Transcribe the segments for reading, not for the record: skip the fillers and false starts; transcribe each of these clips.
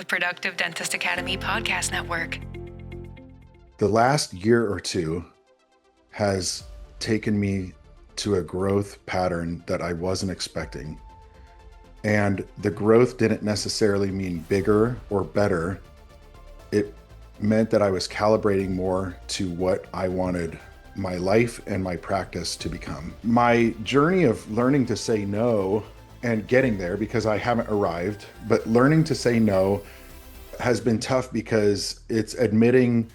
Productive Dentist Academy podcast network. The last year or two has taken me to a growth pattern that I wasn't expecting. And the growth didn't necessarily mean bigger or better. It meant that I was calibrating more to what I wanted my life and my practice to become. My journey of learning to say no and getting there, because I haven't arrived, but learning to say no has been tough because it's admitting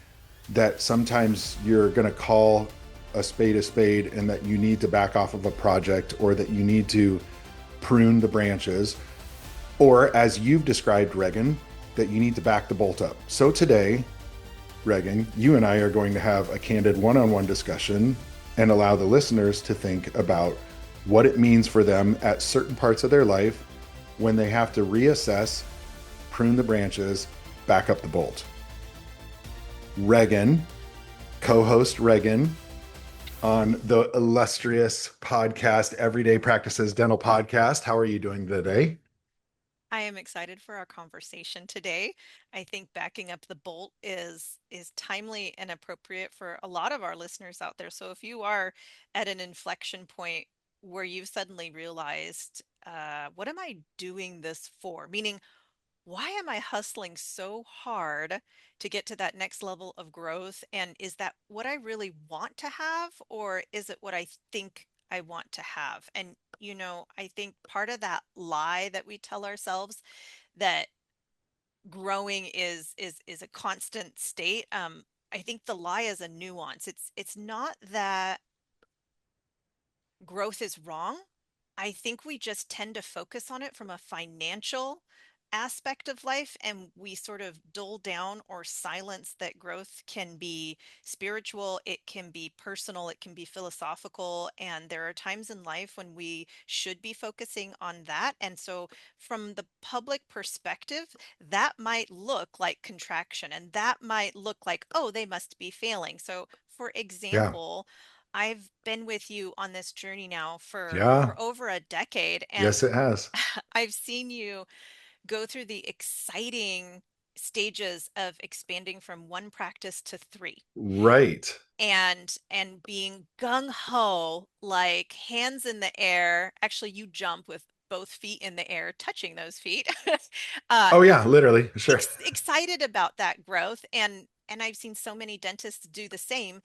that sometimes you're going to call a spade and that you need to back off of a project, or that you need to prune the branches, or as you've described, Regan, that you need to back the bolt up. So today, Regan, you and I are going to have a candid one-on-one discussion and allow the listeners to think about what it means for them at certain parts of their life when they have to reassess, prune the branches, back up the bolt. Regan, co-host Regan on the illustrious podcast, Everyday Practices Dental Podcast. How are you doing today? I am excited for our conversation today. I think backing up the bolt is timely and appropriate for a lot of our listeners out there. So if you are at an inflection point where you've suddenly realized, what am I doing this for? Meaning, why am I hustling so hard to get to that next level of growth? And is that what I really want to have, or is it what I think I want to have? And, I think part of that lie that we tell ourselves, that growing is a constant state. I think the lie is a nuance. It's not that growth is wrong. I think we just tend to focus on it from a financial aspect of life, and we sort of dull down or silence that growth can be spiritual, it can be personal, it can be philosophical, and there are times in life when we should be focusing on that. And so from the public perspective, that might look like contraction, and that might look like, oh, they must be failing. So for Yeah. example, I've been with you on this journey now Yeah. for over a decade, and Yes, it has. I've seen you go through the exciting stages of expanding from one practice to three, Right. and being gung ho, like hands in the air. Actually, you jump with both feet in the air, touching those feet. uh, Oh, yeah, literally. Sure. Excited about that growth, and I've seen so many dentists do the same,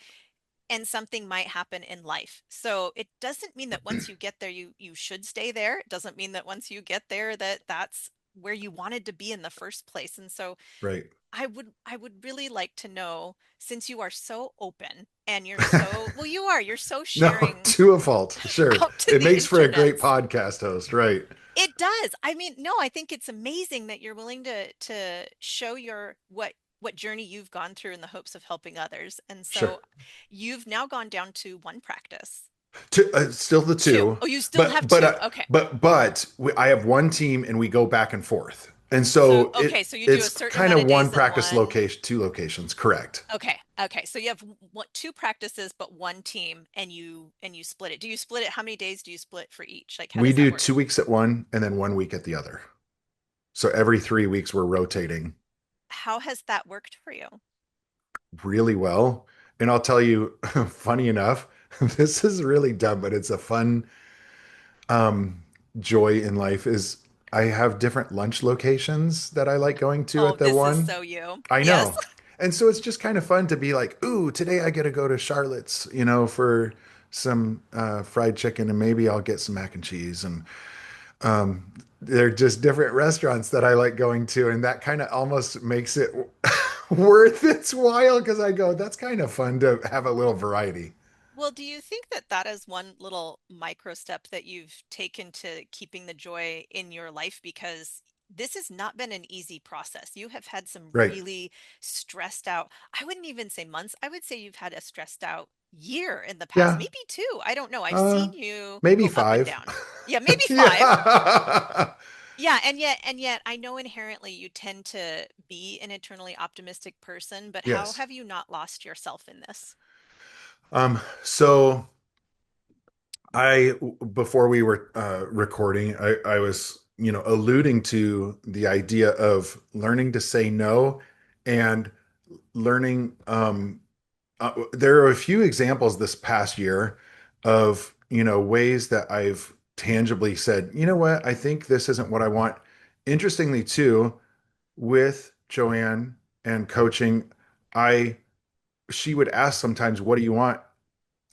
and something might happen in life. So it doesn't mean that once you get there, you should stay there. It doesn't mean that once you get there that that's where you wanted to be in the first place. And so Right. I would really like to know, since you are so open and you're so, well, you're so No, sharing to a fault. Sure. out to It the makes for a great internets. podcast host. Right. It does. I mean, no, I think it's amazing that you're willing to show your what journey you've gone through in the hopes of helping others. And Sure. so you've now gone down to one practice. Still the Two. two, Oh, you still but have two. Okay. I have one team and we go back and forth, and So so okay, so you do a it's certain kind amount of of one days in practice one. location, two locations. Correct. Okay. Okay. So you have two practices but one team, and you split it. Do you split it? How many days do you split for each? Like, how We does that do work? 2 weeks at one and then 1 week at the other. So every 3 weeks we're rotating How has that worked for you? really well. And I'll tell you, funny enough, this is really dumb, but it's a fun um, joy in life is I have different lunch locations that I like going to Oh, at the this is one. so you. I Yes. know. And so it's just kind of fun to be like, ooh, today I get to go to Charlotte's, for some fried chicken, and maybe I'll get some mac and cheese. And they're just different restaurants that I like going to. And that kind of almost makes it worth its while because I go, that's kind of fun to have a little variety. Well, do you think that that is one little micro step that you've taken to keeping the joy in your life? Because this has not been an easy process. You have had some Right. really stressed out, I wouldn't even say months, I would say you've had a stressed out year in the past, Yeah. maybe two. I don't know. I've Uh, seen you maybe go up and 5. down. Yeah, maybe five. Yeah. Yeah, and yet I know inherently you tend to be an eternally optimistic person, but how Yes. have you not lost yourself in this? So before we were recording, I was alluding to the idea of learning to say no and learning. There are a few examples this past year of, ways that I've tangibly said, you know what, I think this isn't what I want. Interestingly, too, with Joanne and coaching, I she would ask sometimes, what do you want?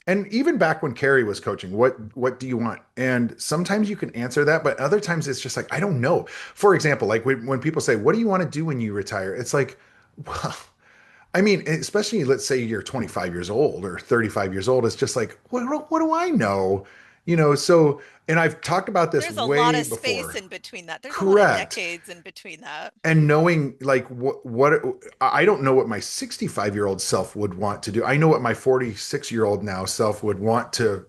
And even back when Carrie was coaching, what do you want? And sometimes you can answer that, but other times it's just like, I don't know. For example, like when people say, what do you want to do when you retire? It's like, well, I mean, especially let's say you're 25 years old or 35 years old, it's just like, what do I know? So, and I've talked about this There's a lot way of space before. in between that. There's a lot of Correct. decades in between that. And knowing like what I don't know what my 65-year-old self would want to do. I know what my 46-year-old now self would want to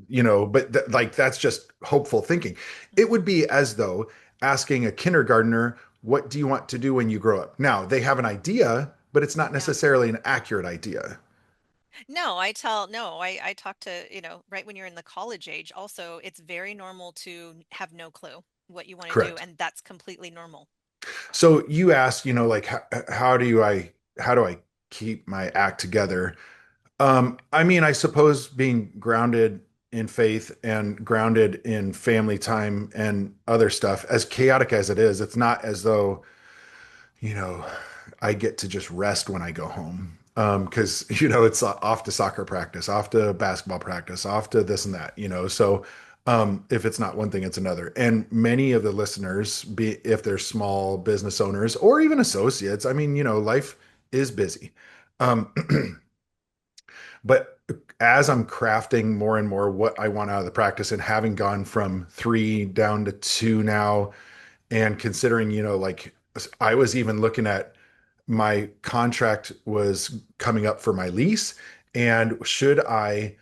but like that's just hopeful thinking. It Mhm. would be as though asking a kindergartner, what do you want to do when you grow up? Now, they have an idea, but it's not Yeah. necessarily an accurate idea. No, I talk to, right when you're in the college age, also, it's very normal to have no clue what you want to do, Correct. and that's completely normal. So you asked, like how do I keep my act together? I mean, I suppose being grounded in faith and grounded in family time and other stuff, as chaotic as it is, it's not as though, you know, I get to just rest when I go home. Because, it's off to soccer practice, off to basketball practice, off to this and that, So, if it's not one thing, it's another. And many of the listeners, if they're small business owners or even associates, I mean, life is busy. Um, But as I'm crafting more and more what I want out of the practice and having gone from 3 down to 2 now, and considering, like I was even looking at my contract was coming up for my lease. And should I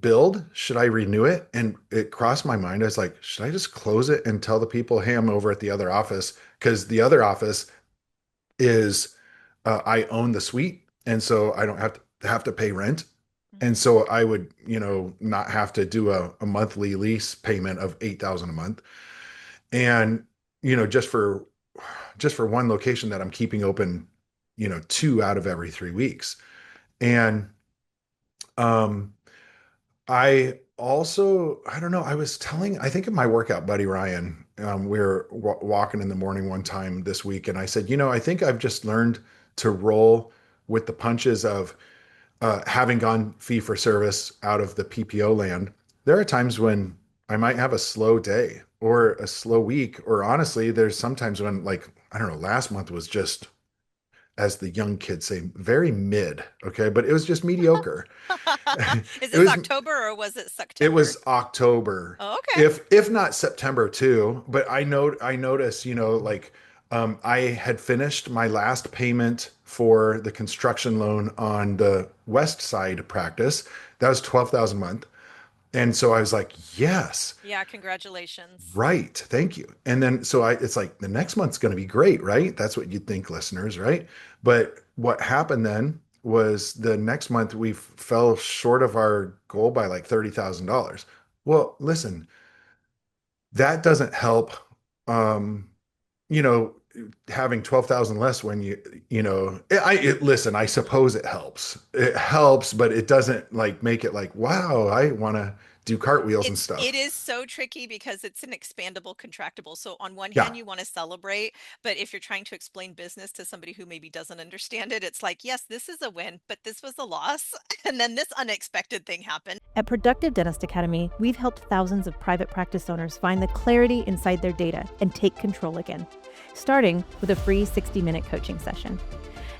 build? Should I renew it? And it crossed my mind. I was like, should I just close it and tell the people, hey, I'm over at the other office? Because the other office is I own the suite, and so I don't have to pay rent. And Mhm. so I would, not have to do a monthly lease payment of 8,000 a month. And, just for one location that I'm keeping open, 2 out of every 3 weeks. And um I don't know, I think of my workout buddy Ryan. We were walking in the morning one time this week, and I said, I think I've just learned to roll with the punches of having gone fee for service out of the PPO land. There are times when I might have a slow day or a slow week, or honestly, there's sometimes when, like, I don't know, last month was just, as the young kids say, very mid. Okay. But it was just mediocre. Is It this was October or was it it September? was October, Oh, okay. if not September too. But I noticed, like, I had finished my last payment for the construction loan on the west side practice. That was 12,000 a month. And so I was like, yes, Yeah, congratulations. right, thank you. And then so it's like the next month's going to be great, right? That's what you'd think, listeners, right? But what happened then was the next month we fell short of our goal by like $30,000. Well, listen, that doesn't help. Um, you know, having 12,000 less when listen, I suppose it helps. It helps, but it doesn't like make it like, wow, I want to do cartwheels and It stuff. is so tricky because it's an expandable contractable. So on one Yeah. hand, you want to celebrate, but if you're trying to explain business to somebody who maybe doesn't understand it, it's like, yes, this is a win, but this was a loss. And then this unexpected thing happened. At Productive Dentist Academy, we've helped thousands of private practice owners find the clarity inside their data and take control again, starting with a free 60-minute coaching session.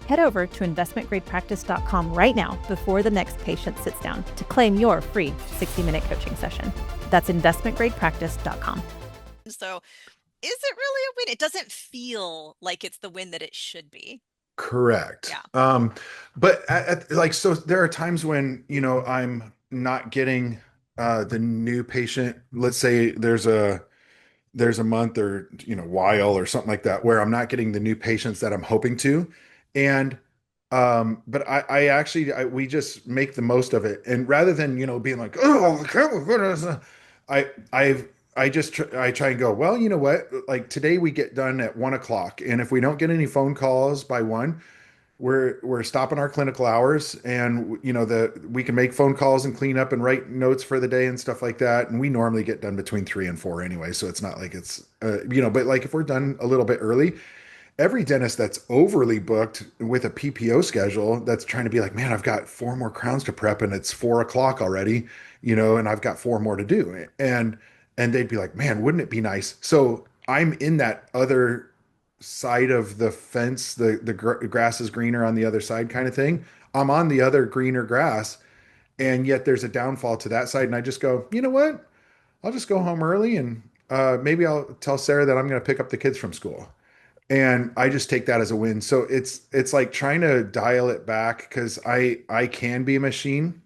Head over to investmentgradepractice.com right now before the next patient sits down to claim your free 60-minute coaching session. That's investmentgradepractice.com. So is it really a win? It doesn't feel like it's the win that it should be. Correct. Yeah. But like, so there are times when, I'm not getting the new patient. Let's say there's a month or, while or something like that where I'm not getting the new patients that I'm hoping to. And but I actually we just make the most of it. And rather than, being like, oh, I I try and go, well, you know what? Like today we get done at 1 o'clock. And if we don't get any phone calls by 1, we're stopping our clinical hours, and we can make phone calls and clean up and write notes for the day and stuff like that. And we normally get done between 3 and 4 anyway, so it's not like it's but like if we're done a little bit early, every dentist that's overly booked with a PPO schedule that's trying to be like, man, I've got 4 more crowns to prep and it's 4 o'clock already, and I've got 4 more to do. And they'd be like, man, wouldn't it be nice? So I'm in that other side of the fence, the grass is greener on the other side kind of thing. I'm on the other greener grass, and yet there's a downfall to that side. And I just go, you know what? I'll just go home early, and maybe I'll tell Sarah that I'm going to pick up the kids from school, and I just take that as a win. So it's like trying to dial it back, because I can be a machine,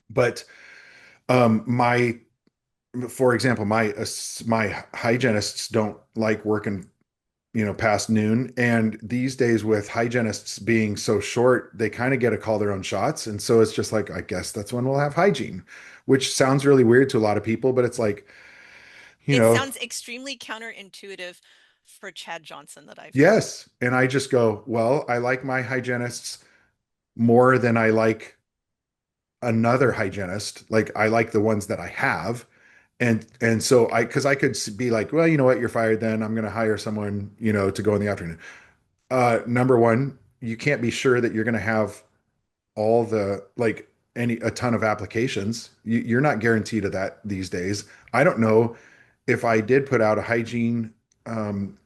but my for example, my hygienists don't like working past noon, and these days with hygienists being so short, they kind of get to call their own shots, and so it's just like, I guess that's when we'll have hygiene, which sounds really weird to a lot of people, but it's like, you It know sounds extremely counterintuitive for Chad Johnson that I've heard. yes. And I just go, well, I like my hygienists more than I like another hygienist. Like I like the ones that I have. And so because I could be like, well, you know what, you're fired then. I'm going to hire someone, to go in the afternoon. Number one, you can't be sure that you're going to have all the like a ton of applications. You're not guaranteed of that these days. I don't know if I did put out a hygiene um,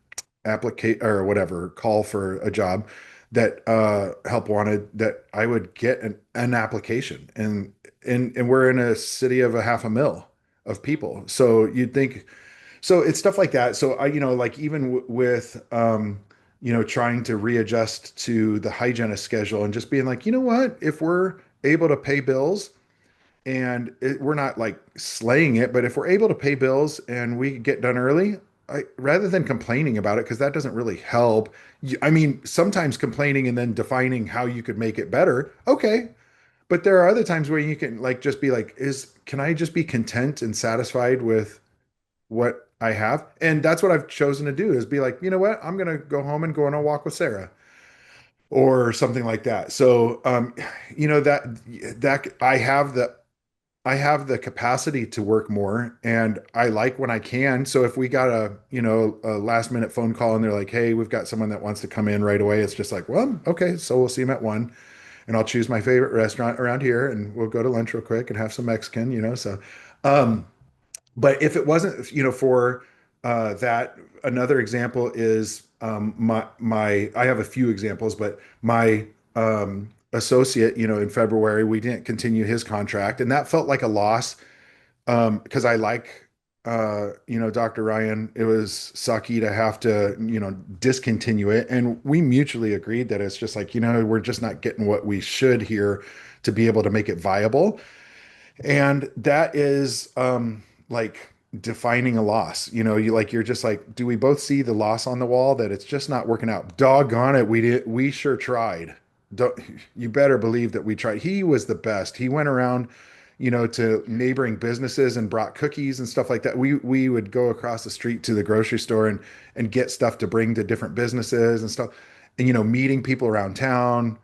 applicate or whatever call for a job that help wanted, that I would get an application, and we're in a city of a 500,000 of people, so you'd think. So it's stuff like that. So I like even with trying to readjust to the hygienist schedule, and just being like, you know what, if we're able to pay bills, and we're not like slaying it, but if we're able to pay bills and we get done early, rather than complaining about it, because that doesn't really help. I mean, sometimes complaining and then defining how you could make it better, okay. But there are other times where you can like just be like, can I just be content and satisfied with what I have? And that's what I've chosen to do, is be like, you know what, I'm gonna go home and go on a walk with Sarah or something like that. So that I have the capacity to work more, and I like when I can. So if we got a last minute phone call and they're like, hey, we've got someone that wants to come in right away, it's just like, well, okay, so we'll see them at 1, and I'll choose my favorite restaurant around here, and we'll go to lunch real quick and have some Mexican. So, um, but if it wasn't, for that, another example is my I have a few examples, but my associate, in February, we didn't continue his contract, and that felt like a loss, because I like Dr. Ryan. It was sucky to have to discontinue it, and we mutually agreed that it's just like, we're just not getting what we should here to be able to make it viable. And that is like defining a loss. You're just like, do we both see the loss on the wall, that it's just not working out? Doggone it, we sure tried. Don't, you better believe that we tried. He was the best. He went around, to neighboring businesses and brought cookies and stuff like that. We would go across the street to the grocery store and get stuff to bring to different businesses and stuff. And meeting people around town.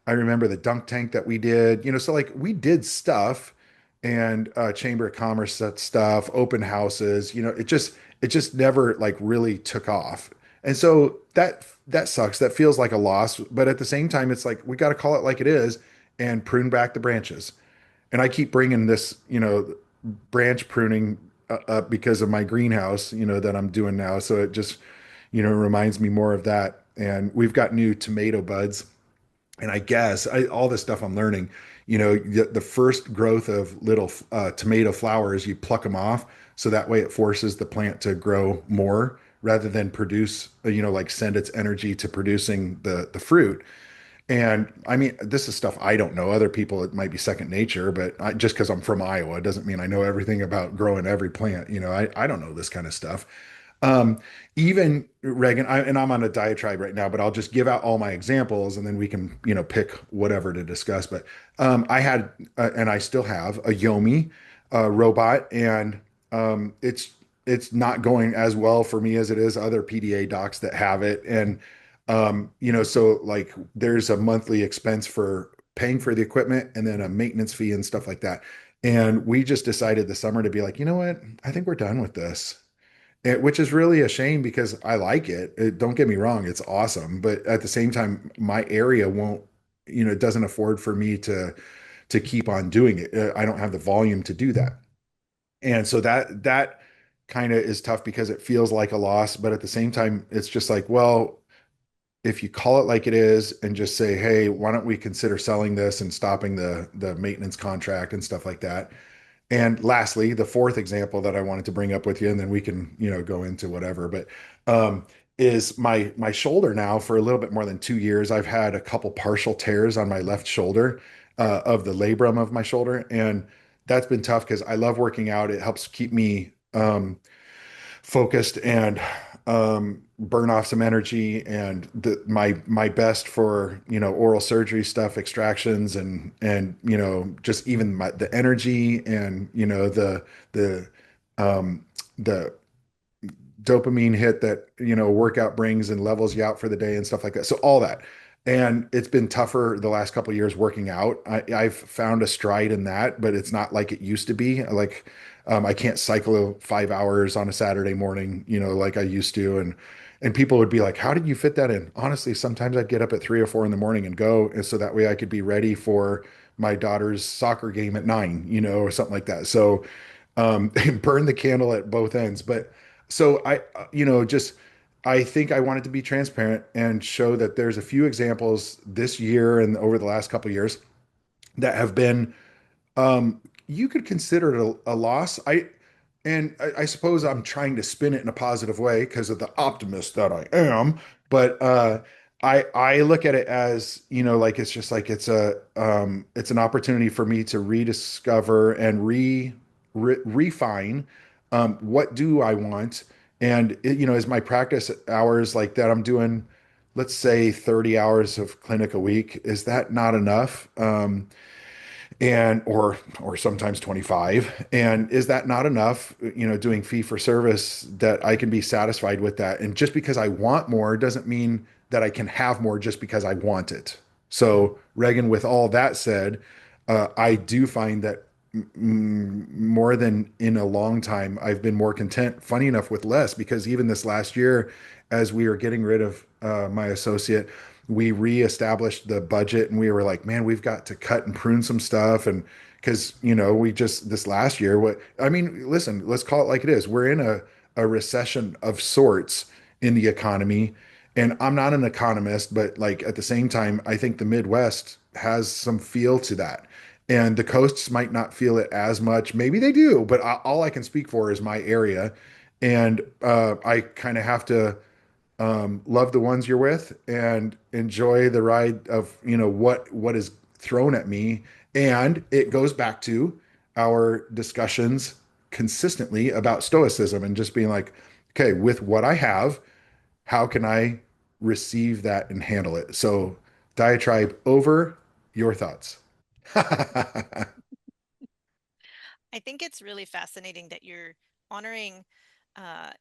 I remember the dunk tank that we did, so like we did stuff, and Chamber of Commerce stuff, open houses, it just never like really took off. And so that sucks. That feels like a loss, but at the same time, it's like we got to call it like it is and prune back the branches. And I keep bringing this, branch pruning up because of my greenhouse, that I'm doing now. So it just, reminds me more of that. And we've got new tomato buds, and I guess all this stuff I'm learning, the first growth of little tomato flowers, you pluck them off, so that way it forces the plant to grow more rather than produce, like send its energy to producing the fruit. And I mean, this is stuff I don't know. Other people, it might be second nature, but just because I'm from Iowa doesn't mean I know everything about growing every plant. I don't know this kind of stuff. Um, Even Regan, and I'm on a diatribe right now, but I'll just give out all my examples, and then we can, pick whatever to discuss. But I had, and I still have, a Yomi robot, and it's it's not going as well for me as it is other PDA docs that have it. And so like there's a monthly expense for paying for the equipment and then a maintenance fee and stuff like that. And we just decided this summer to be like, you know what? I think we're done with this. Which is really a shame because I like it. Don't get me wrong, it's awesome. But at the same time, my area won't, it doesn't afford for me to keep on doing it. I don't have the volume to do that. And so that kind of is tough because it feels like a loss, but at the same time, it's just like, well, if you call it like it is and just say, hey, why don't we consider selling this and stopping the maintenance contract and stuff like that. And lastly, the fourth example that I wanted to bring up with you, and then we can, go into whatever, but is my shoulder now for a little bit more than 2 years. I've had a couple partial tears on my left shoulder of the labrum of my shoulder, and that's been tough because I love working out. It helps keep me focused and burn off some energy and my best for oral surgery stuff, extractions, and just even the energy and the um the dopamine hit that workout brings and levels you out for the day and stuff like that, so all that. And it's been tougher the last couple of years working out. I've found a stride in that, but it's not like it used to be. Like I can't cycle 5 hours on a Saturday morning, like I used to. And people would be like, "How did you fit that in?" Honestly, sometimes I'd get up at 3 or 4 in the morning and go, and so that way I could be ready for my daughter's soccer game at 9, or something like that. So burn the candle at both ends. But so just I think I wanted to be transparent and show that there's a few examples this year and over the last couple of years that have been you could consider it a loss. I suppose I'm trying to spin it in a positive way because of the optimist that I am. But I look at it as, like it's just like it's an opportunity for me to rediscover and refine what do I want. And is my practice hours like that I'm doing, let's say 30 hours of clinic a week, is that not enough? And or sometimes 25, and is that not enough, doing fee for service, that I can be satisfied with that? And just because I want more doesn't mean that I can have more just because I want it. So Regan, with all that said, I do find that more than in a long time I've been more content, funny enough, with less, because even this last year, as we were getting rid of my associate, we reestablished the budget and we were like, man, we've got to cut and prune some stuff. And because, we just this last year, what I mean, listen, let's call it like it is. We're in a recession of sorts in the economy. And I'm not an economist, but like at the same time, I think the Midwest has some feel to that. And the coasts might not feel it as much. Maybe they do, but all I can speak for is my area. And I kind of have to love the ones you're with and enjoy the ride of what is thrown at me. And it goes back to our discussions consistently about stoicism and just being like, okay, with what I have, how can I receive that and handle it? So diatribe over, your thoughts. I think it's really fascinating that you're honoring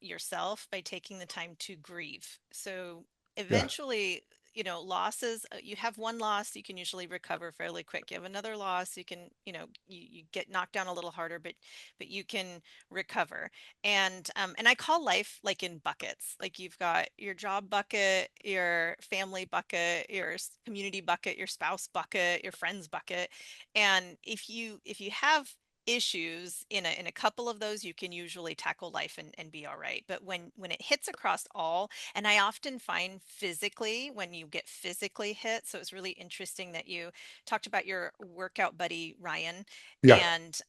yourself by taking the time to grieve. So Yeah. eventually, losses, you have one loss, you can usually recover fairly quick. You have another loss, you can, you get knocked down a little harder, but you can recover. And I call life like in buckets. Like you've got your job bucket, your family bucket, your community bucket, your spouse bucket, your friends bucket. And if you have issues in a couple of those, you can usually tackle life and be all right. But when it hits across all, and I often find physically, when you get physically hit, so it's really interesting that you talked about your workout buddy Ryan, Yeah. and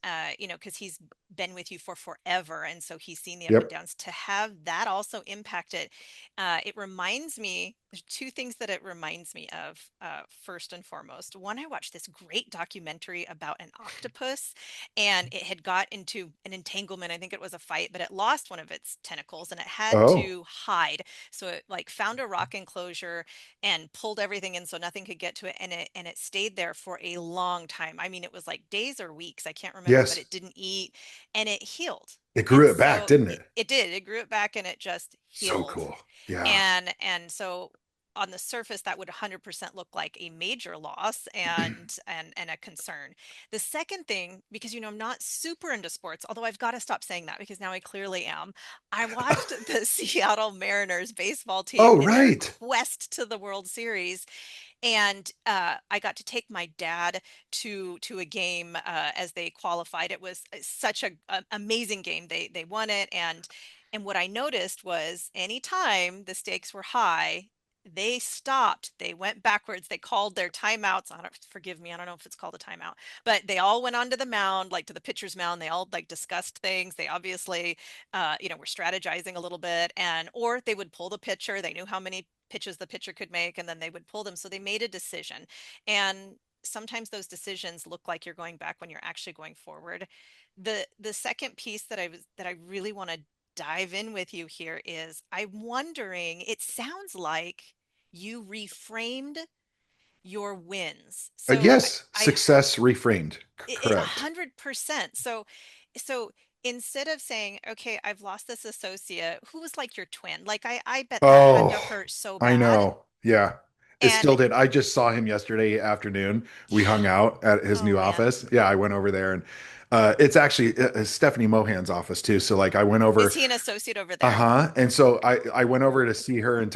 because he's been with you for forever, and so he's seen the up and Yep. downs. To have that also impact it, it reminds me, there's two things that it reminds me of. First and foremost, one, I watched this great documentary about an octopus, and it had got into an entanglement. I think it was a fight, but it lost one of its tentacles and it had Oh, to hide. So it like found a rock enclosure and pulled everything in so nothing could get to it, and it stayed there for a long time. I mean, it was like days or weeks, I can't remember, but yes. it didn't eat. and it healed. It grew And it back, so didn't it, it? it did, it grew it back and it just So healed. cool. Yeah. And so on the surface that would 100% look like a major loss and a concern. The second thing, because I'm not super into sports, although I've got to stop saying that because now I clearly am. I watched the Seattle Mariners baseball team Oh, in their right. quest to the World Series, and I got to take my dad to a game as they qualified. It was such a amazing game. They won it, and what I noticed was anytime the stakes were high, they stopped. They went backwards. They called their timeouts. I don't Forgive me. I don't know if it's called a timeout, but they all went onto the mound, like to the pitcher's mound. They all like discussed things. They obviously, were strategizing a little bit, and or they would pull the pitcher. They knew how many pitches the pitcher could make, and then they would pull them. So they made a decision. And sometimes those decisions look like you're going back when you're actually going forward. The second piece that I really want to dive in with you here is I'm wondering, it sounds like you reframed your wins. So Yes, success reframed. a Correct. 100%. So instead of saying, okay, I've lost this associate who was like your twin, like I bet that had to Oh, hurt so I bad. know. Yeah. It And still did. I just saw him yesterday afternoon. We yeah, hung out at his oh new man. office. Yeah, I went over there and it's actually Stephanie Mohan's office too. So like I went Is over. he an associate over there? Uh-huh. And so I went over to see her and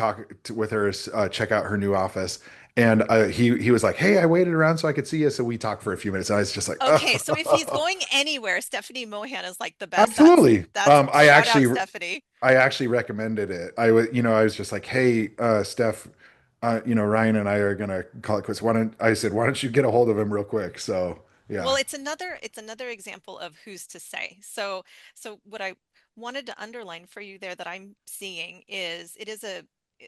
with her, check out her new office. And he was like, "Hey, I waited around so I could see you." So we talked for a few minutes. And I was just like, Okay, so if he's "Oh, going anywhere, Stephanie Mohan is like the best. absolutely." That's shout out I Stephanie. I actually recommended it. I was just like, "Hey, Steph, Ryan and I are gonna call it quits. Why don't you get a hold of him real quick?" So Well, yeah, it's another example of who's to say. So what I wanted to underline for you there that I'm seeing is it is a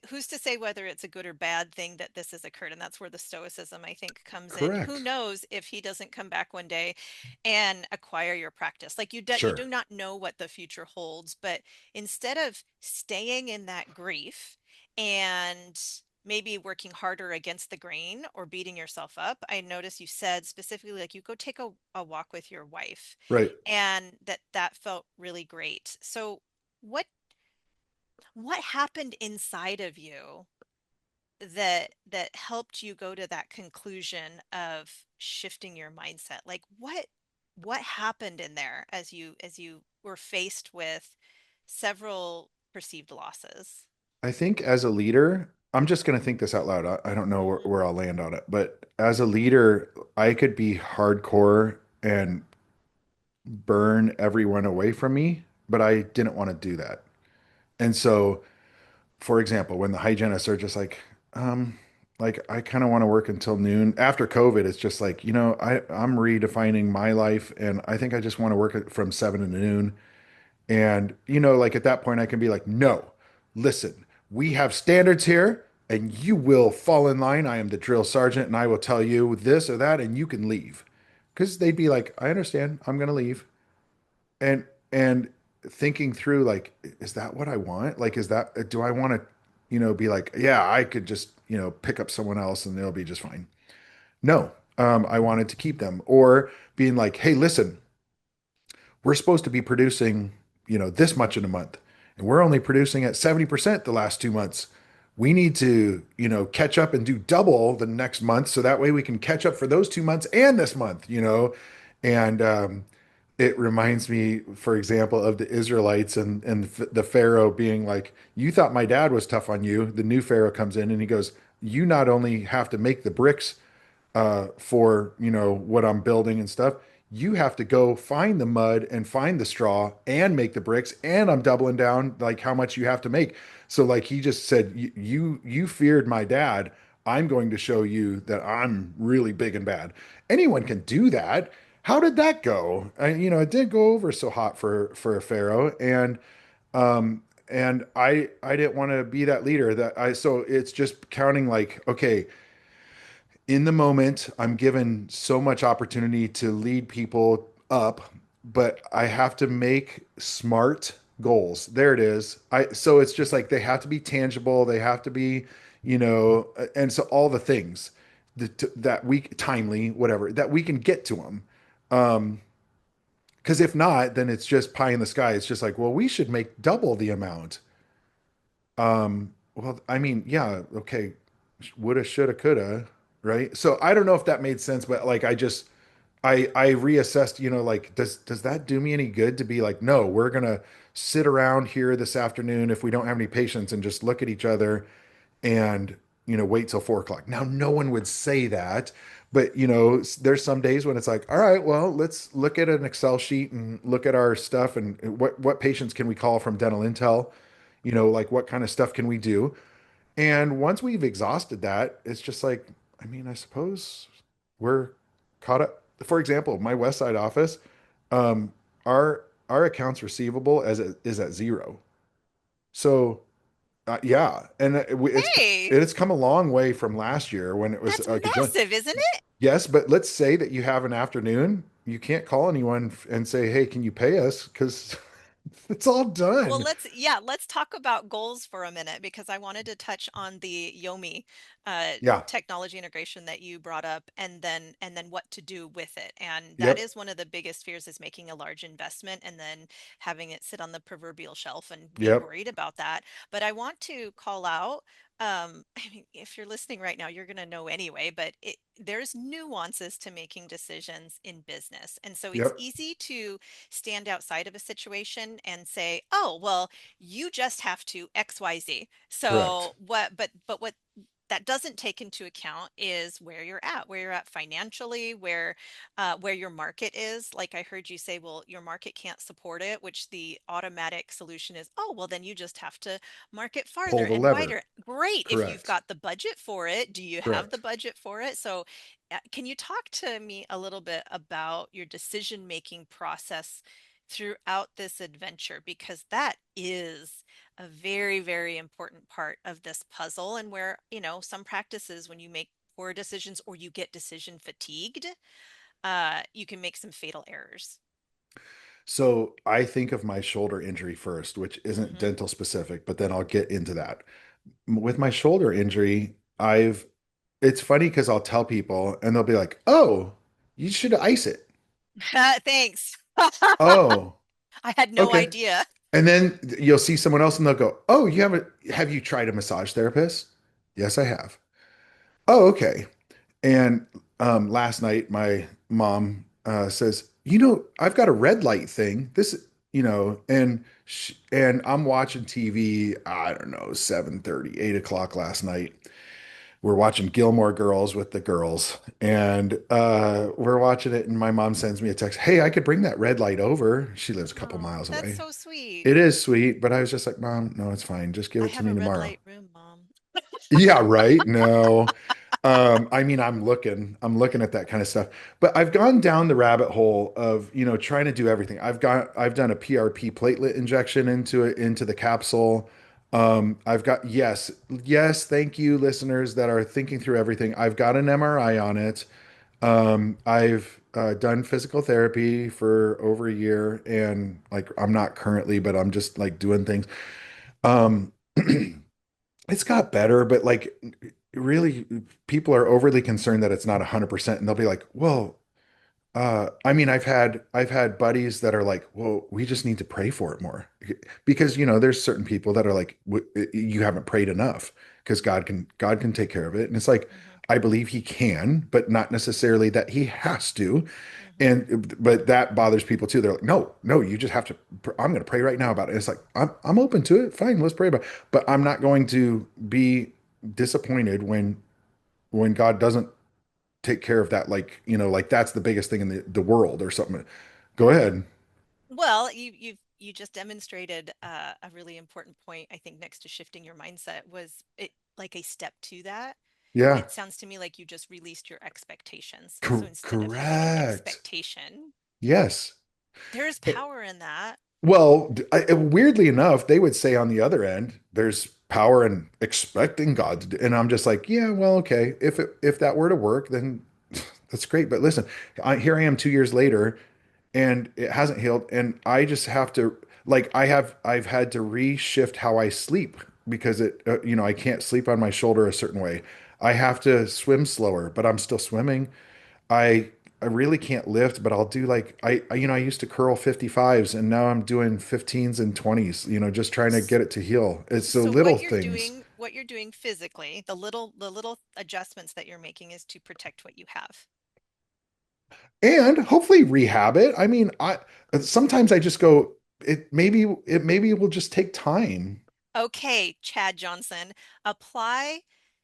who's to say whether it's a good or bad thing that this has occurred, and that's where the stoicism I think comes in. Who correct. knows if he doesn't come back one day and acquire your practice? Like you do Sure. not know what the future holds, but instead of staying in that grief and maybe working harder against the grain or beating yourself up. I noticed you said specifically like you go take a walk with your wife, Right. and that felt really great. So what what happened inside of you that helped you go to that conclusion of shifting your mindset? Like what happened in there as you were faced with several perceived losses? I think as a leader, I'm just going to think this out loud. I don't know Mhm. where I'll land on it, but as a leader, I could be hardcore and burn everyone away from me, but I didn't want to do that. And so, for example, when the hygienists are just like I kind of want to work until noon. After COVID, it's just like, I'm redefining my life and I think I just want to work from 7 to noon. And, like at that point, I can be like, no, listen, we have standards here and you will fall in line. I am the drill sergeant and I will tell you this or that and you can leave. Because they'd be like, I understand, I'm going to leave. And thinking through, like, is that what I want? Like, do I want to, be like, yeah, I could just, pick up someone else and they'll be just fine. No, I wanted to keep them. Or being like, hey, listen, we're supposed to be producing, this much in a month, and we're only producing at 70% the last 2 months. We need to, catch up and do double the next month so that way we can catch up for those 2 months and this month. And it reminds me, for example, of the Israelites and the Pharaoh being like, "You thought my dad was tough on you." The new Pharaoh comes in and he goes, "You not only have to make the bricks for what I'm building and stuff. You have to go find the mud and find the straw and make the bricks. And I'm doubling down like how much you have to make." So like he just said, you feared my dad. I'm going to show you that I'm really big and bad. Anyone can do that. How did that go? It didn't go over so hot for a pharaoh, and I didn't want to be that leader. So it's just counting like, okay, in the moment, I'm given so much opportunity to lead people up, but I have to make smart goals. There it is. So it's just like they have to be tangible, they have to be, and so all the things that we timely, whatever, that we can get to them. Because if not, then it's just pie in the sky. It's just like, well, we should make double the amount. Well, I mean, yeah, okay, woulda, shoulda, coulda, right? So I don't know if that made sense, but like I reassessed, like does that do me any good to be like, no, we're gonna sit around here this afternoon if we don't have any patients and just look at each other and wait till 4 o'clock. Now, no one would say that, but there's some days when it's like, all right, well, let's look at an Excel sheet and look at our stuff and what patients can we call from dental intel, like what kind of stuff can we do? And once we've exhausted that, it's just like, I mean, I suppose we're caught up. For example, my West Side office, um, our accounts receivable is at zero. So yeah, and Hey, it's come a long way from last year when it was that's like a joint. massive, isn't it? Yes, but let's say that you have an afternoon, you can't call anyone and say, "Hey, can you pay us?" Because it's all Well, done. let's talk about goals for a minute because I wanted to touch on the Yomi Yeah. technology integration that you brought up and then what to do with it. And that Yep. is one of the biggest fears is making a large investment and then having it sit on the proverbial shelf and being Yep. worried about that. But I want to call out I mean, if you're listening right now, you're going to know anyway, but there's nuances to making decisions in business. And so it's Yep. easy to stand outside of a situation and say, "Oh, well, you just have to XYZ." Correct. So what that doesn't take into account is where you're at financially, where your market is. Like I heard you say, well, your market can't support it, which the automatic solution is, oh, well, then you just have to market Pull farther the and lever. wider. Great. If you've Correct. got the budget for it, do you have the Correct. budget for it? So can you talk to me a little bit about your decision making process throughout this adventure? Because that is a very, very important part of this puzzle, and where, some practices, when you make poor decisions or you get decision fatigued, you can make some fatal errors. So I think of my shoulder injury first, which isn't Hmm. dental specific, but then I'll get into that. With my shoulder injury, it's funny because I'll tell people and they'll be like, "Oh, you should ice it." Thanks. Oh, I had no okay. idea. And then you'll see someone else and they'll go, "Oh, have you tried a massage therapist?" Yes, I have. Oh, okay. And last night, my mom says, I've got a red light thing. And I'm watching TV, I don't know, 7:30, 8 o'clock last night. We're watching Gilmore Girls with the girls, and we're watching it. And my mom sends me a text, "Hey, I could bring that red light over." She lives a couple Oh, miles that's away. so sweet. It is sweet, but I was just like, "Mom, no, it's fine. Just give I it to have me a red tomorrow." light room, Mom. Yeah, right. No. I mean, I'm looking at that kind of stuff, but I've gone down the rabbit hole of, trying to do everything. I've done a PRP platelet injection into the capsule. Yes, thank you, listeners that are thinking through everything. I've got an MRI on it. I've done physical therapy for over a year, and like, I'm not currently, but I'm just like doing things. Um, It's got better, but like really people are overly concerned that it's not 100% and they'll be like, "Well, I mean, I've had buddies that are like, "Well, we just need to pray for it more." Because, there's certain people that are like, You haven't prayed enough because God can take care of it." And it's like, Hmm. I believe he can, but not necessarily that he has to. Hmm. And but that bothers people too. They're like, "No, no, you just have to. I'm going to pray right now about it." And it's like, I'm open to it. Fine, let's pray about it. But I'm not going to be disappointed when God doesn't take care of that. Like that's the biggest thing in the world or something. Go ahead. Well, you just demonstrated a really important point. I think next to shifting your mindset was it like a step to that. Yeah, It sounds to me like you just released your expectations. So instead of having an correct. expectation, Yes. there's power in that. Well, weirdly enough, they would say on the other end, there's power in expecting God to do, and I'm just like, yeah, well, okay. If that were to work, then that's great. But listen, here I am 2 years later, and it hasn't healed, and I just have to like I've had to reshift how I sleep because I can't sleep on my shoulder a certain way. I have to swim slower, but I'm still swimming. I I really can't lift, but I'll do like I used to curl 55s and now I'm doing 15s and 20s, just trying to S- get it to heal. It's so So little things. what you're doing physically, the little adjustments that you're making is to protect what you have. And hopefully rehab it. I mean, I sometimes I just go, it maybe will just take time. Okay, Chad Johnson, apply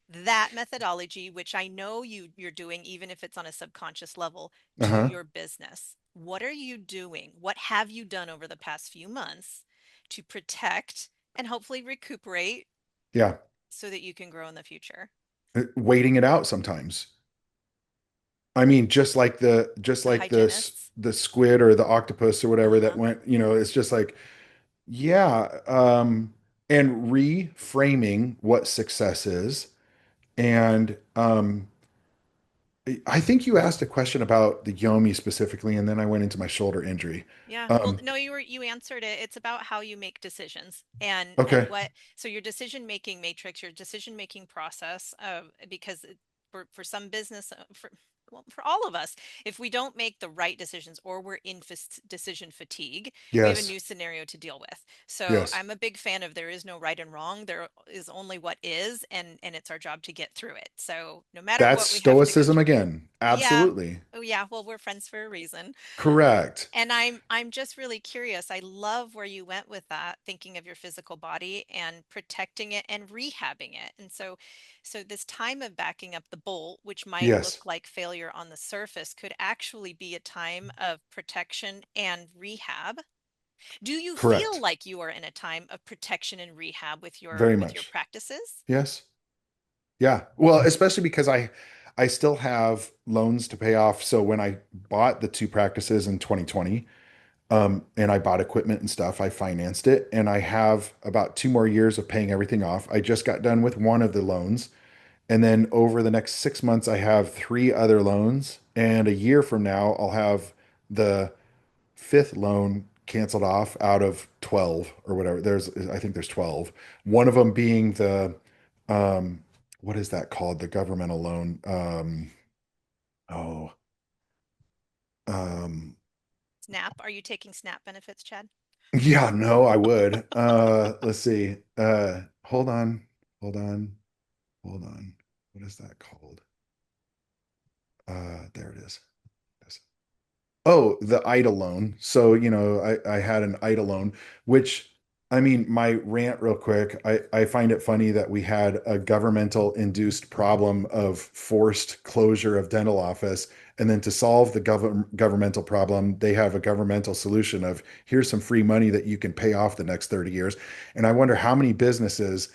that methodology, which I know you're doing, even if it's on a subconscious level, to Uh-huh. your business. What are you doing? What have you done over the past few months to protect and hopefully recuperate Yeah. so that you can grow in the future? Waiting it out sometimes. I mean, just The like hygienists. the squid or the octopus or whatever that Uh-huh. went, it's just like, yeah, and reframing what success is. And I think you asked a question about the Yomi specifically, and then I went into my shoulder injury. Yeah. Well, Um, no, you answered it. It's about how you make decisions and okay. what so your decision making matrix, your decision making process because for some business for well, for all of us, if we don't make the right decisions or we're in decision fatigue, we have a Yes. new scenario to deal with. So Yes. I'm a big fan of there is no right and wrong. There is only what is, and it's our job to get through it. So no matter That's what we have to go stoicism through. again. Yeah. Absolutely. Oh yeah. Well, we're friends for a reason. Correct. And I'm just really curious. I love where you went with that, thinking of your physical body and protecting it and rehabbing it. And so this time of backing up the bolt, which might Yes. look like failure on the surface, could actually be a time of protection and rehab. Do you feel Correct. like you are in a time of protection and rehab Very with your much. practices? Yes. Yeah. Well, especially because I still have loans to pay off. So when I bought the two practices in 2020, and I bought equipment and stuff, I financed it, and I have about 2 more years of paying everything off. I just got done with one of the loans, and then over the next 6 months, I have three other loans, and a year from now, I'll have the fifth loan canceled off out of 12 or whatever. I think there's 12. One of them being um, what is that called? The governmental loan. Oh, um, SNAP. Are you taking SNAP benefits, Chad? yeah, no, I would. Let's see. Hold on, hold on, hold on. What is that called? There it is. Oh, the Ida loan. So, I had an Ida loan, which, I mean, my rant real quick, I find it funny that we had a governmental induced problem of forced closure of dental office. And then to solve the governmental problem, they have a governmental solution of here's some free money that you can pay off the next 30 years. And I wonder how many businesses,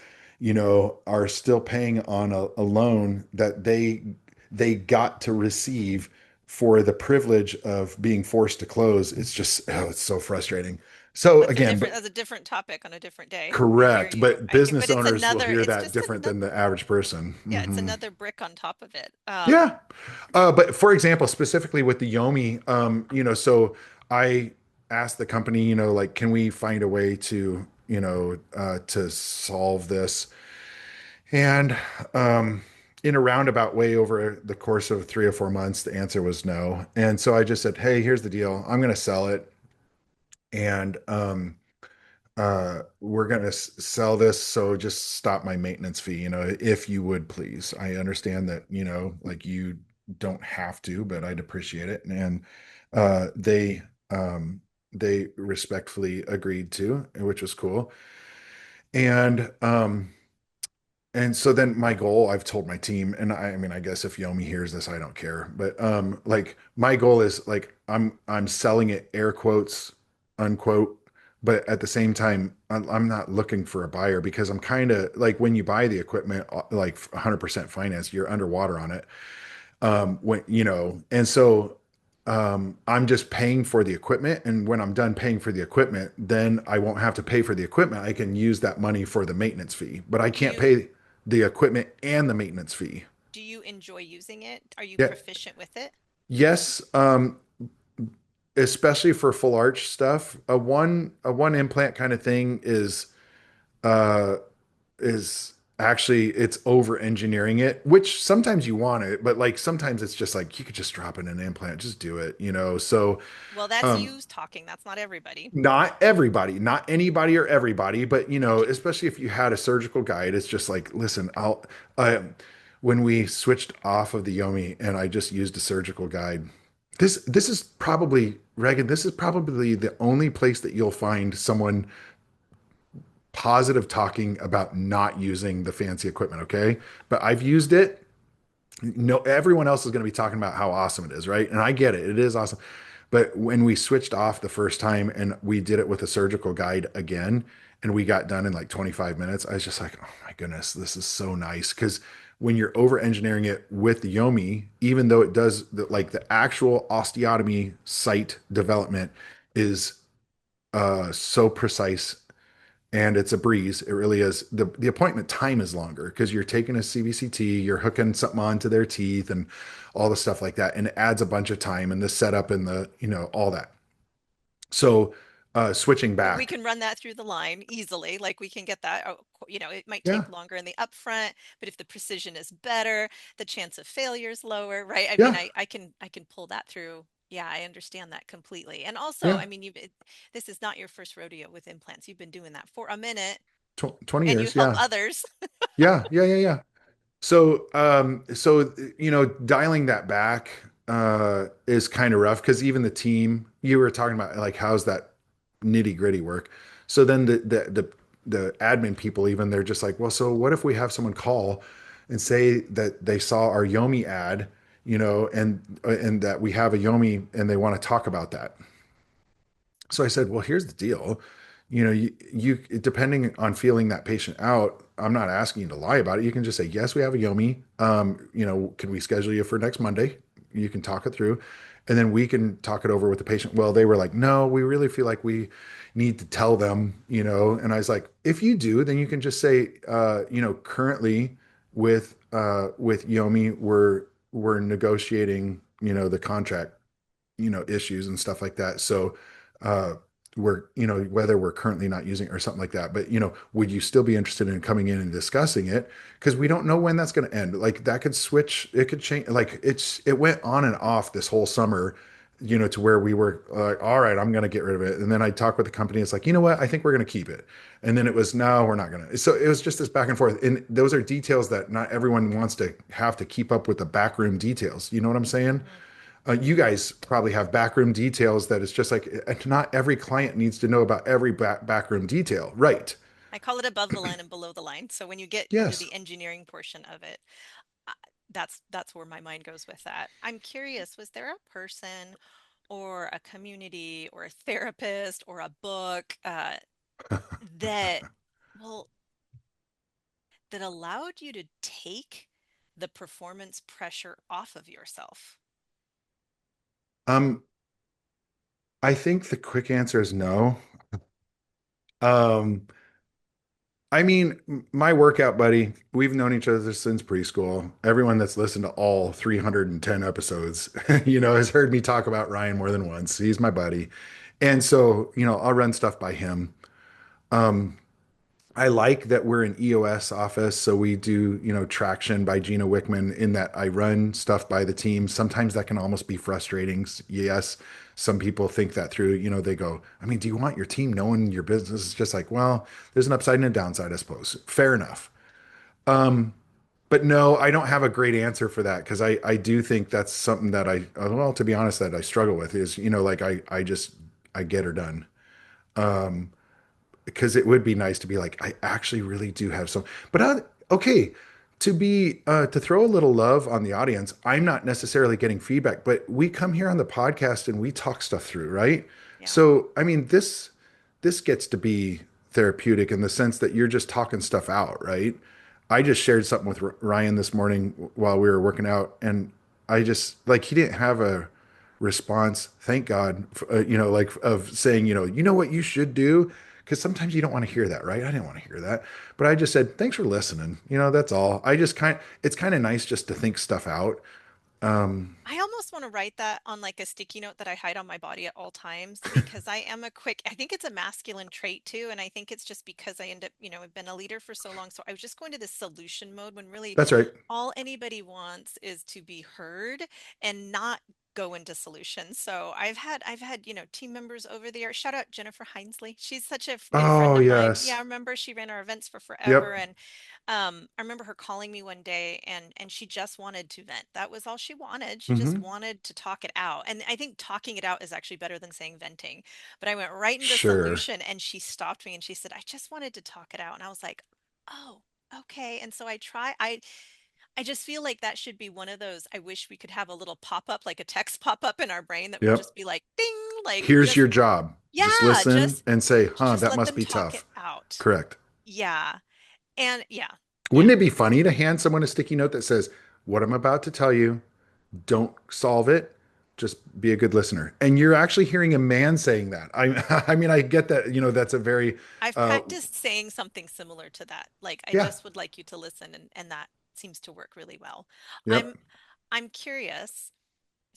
are still paying on a loan that they got to receive for the privilege of being forced to close. It's so frustrating. So again, but That's a different topic on a different day. I hear correct. you. But business But it's owners will another, hear it's that just different another, than the average person. yeah, it's Hmm. another brick on top of it. Yeah. But for example, specifically with the Yomi, so I asked the company, like, can we find a way to solve this? And in a roundabout way, over the course of 3 or 4 months, the answer was no. And so I just said, hey, here's the deal. I'm going to sell it. And we're going to sell this. So just stop my maintenance fee, if you would please. I understand that, like you don't have to, but I'd appreciate it. And uh, they, they respectfully agreed to, which was cool. And so then my goal, I've told my team, and I mean, I guess if Yomi hears this, I don't care. But like my goal is like I'm selling it air quotes, unquote. But at the same time, I'm not looking for a buyer because I'm kind of like when you buy the equipment, like 100% finance, you're underwater on it. And so I'm just paying for the equipment. And when I'm done paying for the equipment, then I won't have to pay for the equipment. I can use that money for the maintenance fee, but I do can't you pay the equipment and the maintenance fee. do you enjoy using it? Are you Yeah. proficient with it? Yes. Especially for full arch stuff, a one implant kind of thing uh, is actually it's over engineering it, which sometimes you want it, but like sometimes it's just like you could just drop in an implant, just do it, So Well, that's um you talking. That's not everybody. not everybody, not anybody or everybody, but Gotcha. especially if you had a surgical guide, it's just like, listen, I, when we switched off of the Yomi and I just used a surgical guide, this is probably, Regan, this is probably the only place that you'll find someone positive talking about not using the fancy equipment. Okay. But I've used it. No, everyone else is going to be talking about how awesome it is, right? And I get it. It is awesome. But when we switched off the first time and we did it with a surgical guide again, and we got done in like 25 minutes, I was just like, oh my goodness, this is so nice. Because when you're over engineering it with the Yomi, even though it does like the actual osteotomy site development is so precise and it's a breeze. It really is. The appointment time is longer because you're taking a CBCT, you're hooking something onto their teeth and all the stuff like that. And it adds a bunch of time and the setup and all that. So switching But we back. can run that through the line easily. Like we can get that, it might Yeah. take longer in the upfront, but if the precision is better, the chance of failure is lower, right? I mean, Yeah. I can pull that through. Yeah, I understand that completely. And also, Yeah. I mean, this is not your first rodeo with implants. You've been doing that for a minute 20 and you years. help Yeah. others. Yeah. Yeah. Yeah. Yeah. So dialing that back is kind of rough because even the team you were talking about, like, how's that nitty gritty work? So then the admin people, even they're just like, well, so what if we have someone call and say that they saw our Yomi ad, and that we have a Yomi and they want to talk about that. So I said, well, here's the deal. You depending on feeling that patient out, I'm not asking you to lie about it. You can just say, yes, we have a Yomi. Can we schedule you for next Monday? You can talk it through. And then we can talk it over with the patient. Well, they were like, no, we really feel like we need to tell them, and I was like, if you do, then you can just say, currently with Yomi, we're negotiating, the contract issues and stuff like that. So uh we're whether we're currently not using it or something like that, but would you still be interested in coming in and discussing it, because we don't know when that's going to end. Like that could switch, it could change. Like it went on and off this whole summer, to where we were like, all right, I'm going to get rid of it. And then I talked with the company, it's like, you know what, I think we're going to keep it. And then it was, no, we're not going to. So it was just this back and forth, and those are details that not everyone wants to have to keep up with, the backroom details, you know what I'm saying? Mhm. You guys probably have backroom details that it's just like, not every client needs to know about every backroom detail, right? I call it above the line and below the line. So when you get into Yes. the engineering portion of it, uh, that's where my mind goes with that. I'm curious, was there a person or a community or a therapist or a book that, well, that allowed you to take the performance pressure off of yourself? Um, I think the quick answer is no. Um, I mean, my workout buddy, we've known each other since preschool. Everyone that's listened to all 310 episodes, has heard me talk about Ryan more than once. He's my buddy. And so, I'll run stuff by him. Um, I like that we're an EOS office, so we do, traction by Gina Wickman, in that I run stuff by the team. Sometimes that can almost be frustrating. Yes, some people think that through, they go, I mean, do you want your team knowing your business? It's just like, well, there's an upside and a downside, I suppose. Fair enough. But no, I don't have a great answer for that, because I do think that's something that well, to be honest, that I struggle with is, like I get her done. Because it would be nice to be like, I actually really do have some, but okay, to throw a little love on the audience. I'm not necessarily getting feedback, but we come here on the podcast and we talk stuff through, right? Yeah. So I mean, this gets to be therapeutic in the sense that you're just talking stuff out, right? I just shared something with Ryan this morning while we were working out, and I just, like, he didn't have a response, thank God, like, of saying, what you should do, because sometimes you don't want to hear that, right? I didn't want to hear that, but I just said, thanks for listening. That's all. It's kind of nice just to think stuff out. I almost want to write that on like a sticky note that I hide on my body at all times because I am a quick, I think it's a masculine trait too. And I think it's just because I end up, I've been a leader for so long. So I was just going to this solution mode when really That's right. all anybody wants is to be heard and not go into solutions. So I've had, team members over there. Shout out Jennifer Hinesley. She's such a good friend Oh, of mine. Yeah, I yes. remember she ran our events for forever. Yep. And I remember her calling me one day and she just wanted to vent. That was all she wanted. She just Hmm. wanted to talk it out. And I think talking it out is actually better than saying venting. But I went right into Sure. solution and she stopped me and she said, "I just wanted to talk it out." And I was like, "Oh, okay." And so I just feel like that should be one of those. I wish we could have a little pop-up, like a text pop-up in our brain that would Yep. just be like, ding, like Here's just your job. Just yeah, listen and say, huh, just that let must them be talk it tough. out. Correct. Yeah. And yeah. Yeah. Wouldn't it be funny to hand someone a sticky note that says, what I'm about to tell you, don't solve it, just be a good listener? And you're actually hearing a man saying that. I mean, I get that, that's a very, I've uh, practiced saying something similar to that. Like, I yeah, just would like you to listen, and that seems to work really well. yep. I'm I'm curious,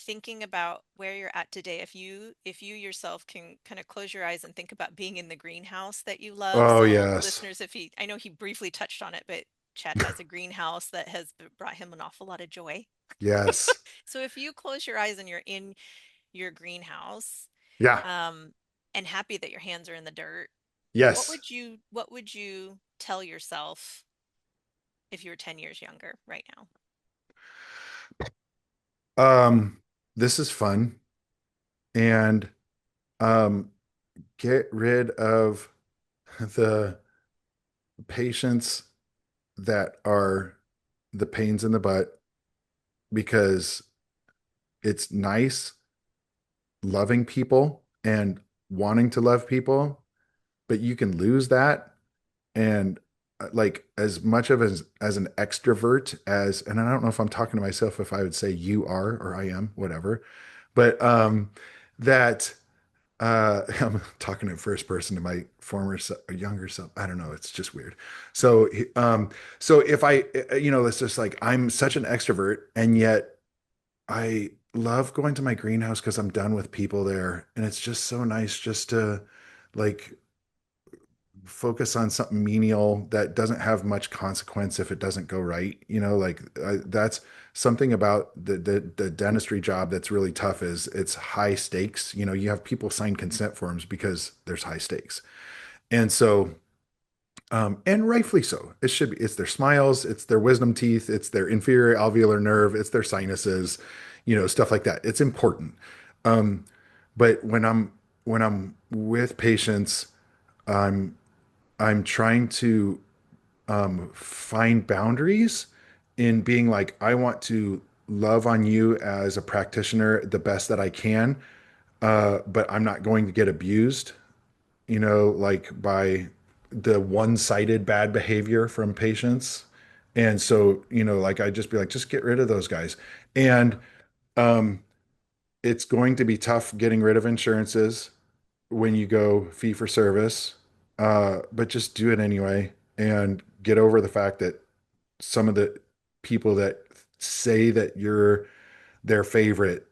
thinking about where you're at today, if you yourself can kind of close your eyes and think about being in the greenhouse that you love. Oh, So yes. listeners, if he I know he briefly touched on it, but Chad has a greenhouse that has brought him an awful lot of joy. Yes. So if you close your eyes and you're in your greenhouse, Yeah. um, and happy that your hands are in the dirt, Yes. what would you tell yourself if you were 10 years younger right now? Um, this is fun. And um, get rid of the patients that are the pains in the butt, because it's nice loving people and wanting to love people, but you can lose that. And like, as much of as an extrovert as, and I don't know if I'm talking to myself, if I would say you are or I am, whatever, but that I'm talking in first person to my former younger self. I don't know. It's just weird. So, so if it's just like, I'm such an extrovert, and yet I love going to my greenhouse because I'm done with people there. And it's just so nice just to like focus on something menial that doesn't have much consequence if it doesn't go right. Like, that's something about the dentistry job that's really tough, is it's high stakes. You have people sign consent forms because there's high stakes. And so, and rightfully so. It should be. It's their smiles, it's their wisdom teeth, it's their inferior alveolar nerve, it's their sinuses, stuff like that. It's important. Um, but when I'm with patients, I'm I'm trying to find boundaries in being like, I want to love on you as a practitioner the best that I can, but I'm not going to get abused, like by the one-sided bad behavior from patients. And so, like, I just be like, just get rid of those guys. And um, it's going to be tough getting rid of insurances when you go fee for service, but just do it anyway and get over the fact that some of the people that say that you're their favorite,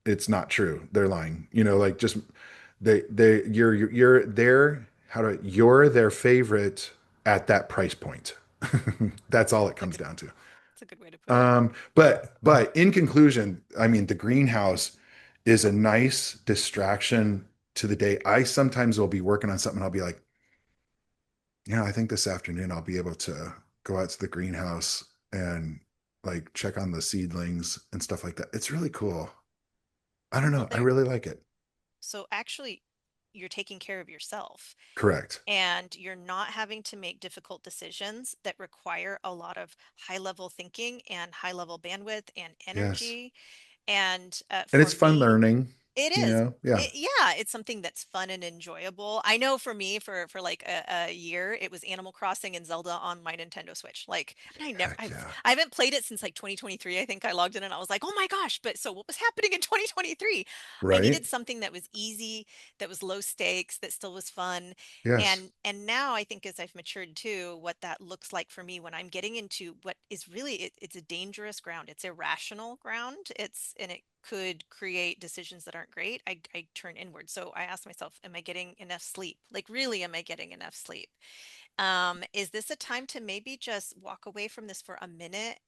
it's not true. They're lying. Like, just you're their you're their favorite at that price point. That's all it It's a comes good, down to. it's a good way to put it. But in conclusion, I mean, the greenhouse is a nice distraction to the day. I sometimes will be working on something. I'll be like, yeah, I think this afternoon I'll be able to go out to the greenhouse and like check on the seedlings and stuff like that. It's really cool. I don't Well, know. I there, really like it. so actually, you're taking care of yourself Correct. and you're not having to make difficult decisions that require a lot of high level thinking and high level bandwidth and Yes. energy. And And for it's fun me, learning. It you is. know? Yeah. Yeah, it's something that's fun and enjoyable. I know for me, for like a year, it was Animal Crossing and Zelda on my Nintendo Switch. Like, and Heck yeah. I haven't played it since like 2023. I think I logged in and I was like, oh my gosh! But so what was happening in 2023? I Right. needed something that was easy, that was low stakes, that still was fun. Yes. And now I think as I've matured too, what that looks like for me when I'm getting into what is really it's a dangerous ground. It's irrational ground. And it could create decisions that aren't great. I turn inward. So I ask myself, am I getting enough sleep? Like really, am I getting enough sleep? Is this a time to maybe just walk away from this for a minute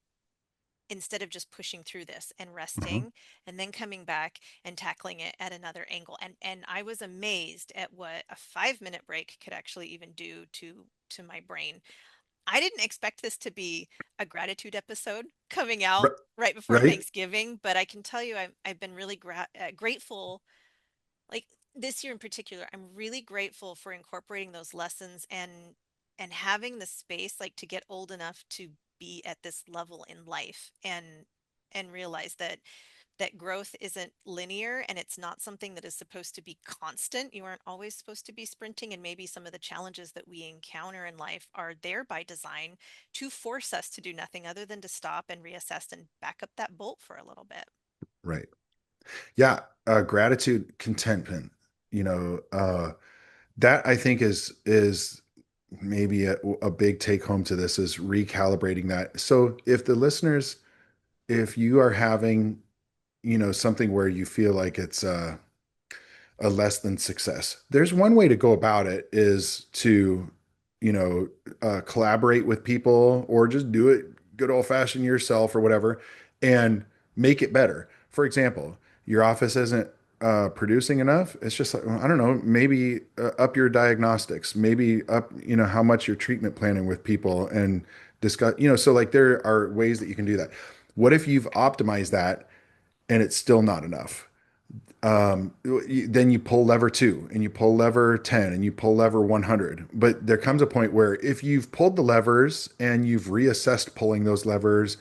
instead of just pushing through this and Uh-huh. resting and then coming back and tackling it at another angle? And I was amazed at what a 5 minute break could actually even do to my brain. I didn't expect this to be a gratitude episode coming out R- right before right. Thanksgiving, but I can tell you I've been really grateful. Like this year in particular, I'm really grateful for incorporating those lessons and having the space like to get old enough to be at this level in life and realize that growth isn't linear and it's not something that is supposed to be constant. You aren't always supposed to be sprinting, and maybe some of the challenges that we encounter in life are there by design to force us to do nothing other than to stop and reassess and back up that bolt for a little bit. Right. Yeah. Gratitude, contentment, that I think is maybe a big take home to this is recalibrating that. So if the listeners, if you are having, something where you feel like it's a less than success. There's one way to go about it is to, collaborate with people or just do it good old fashioned yourself or whatever and make it better. For example, your office isn't producing enough. It's just like, well, I don't know, maybe up your diagnostics, maybe up, how much you're treatment planning with people and discuss, so like there are ways that you can do that. What if you've optimized that and it's still not enough? Then you pull lever two and you pull lever 10 and you pull lever 100. But there comes a point where if you've pulled the levers and you've reassessed pulling those levers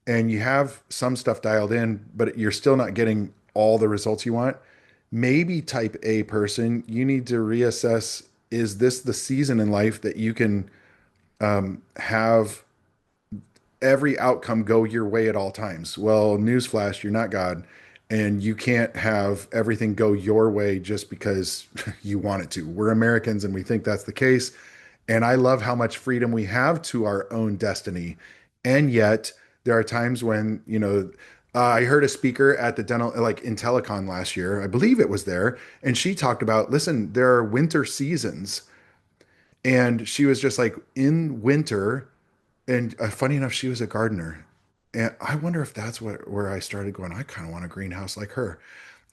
and you have some stuff dialed in, but you're still not getting all the results you want, maybe type A person, you need to reassess, is this the season in life that you can have every outcome go your way at all times? Well, newsflash, you're not God, and you can't have everything go your way just because you want it to. We're Americans and we think that's the case. And I love how much freedom we have to our own destiny. And yet, there are times when, I heard a speaker at the dental, like in Telecon last year, I believe it was there, and she talked about, listen, there are winter seasons. And she was just like, in winter, and funny enough, she was a gardener. And I wonder if that's where I started going, I kind of want a greenhouse like her.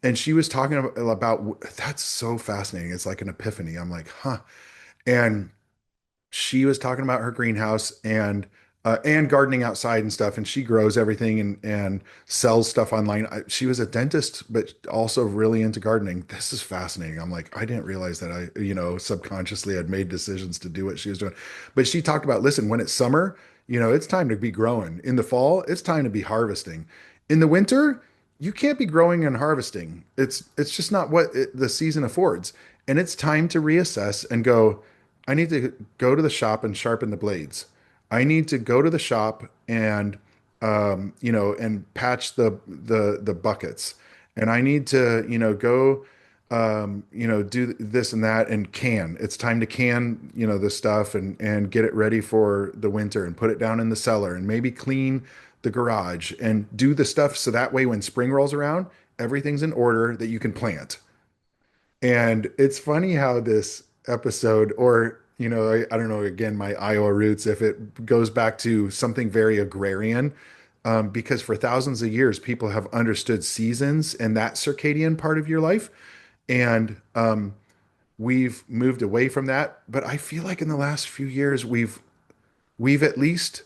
And she was talking about that's so fascinating. It's like an epiphany. I'm like, huh. And she was talking about her greenhouse and gardening outside and stuff, and she grows everything and sells stuff online. She was a dentist but also really into gardening. This is fascinating. I'm like, I didn't realize that I, subconsciously had made decisions to do what she was doing. But she talked about, listen, when it's summer, it's time to be growing. In the fall, it's time to be harvesting. In the winter, you can't be growing and harvesting. It's just not what the season affords. And it's time to reassess and go, I need to go to the shop and sharpen the blades. I need to go to the shop and and patch the buckets. And I need to, go do this and that and can. It's time to can, the stuff and get it ready for the winter and put it down in the cellar and maybe clean the garage and do the stuff so that way when spring rolls around, everything's in order that you can plant. And it's funny how this episode, or, I don't know, again, my Iowa roots, if it goes back to something very agrarian, because for thousands of years, people have understood seasons and that circadian part of your life. And we've moved away from that. But I feel like in the last few years, we've at least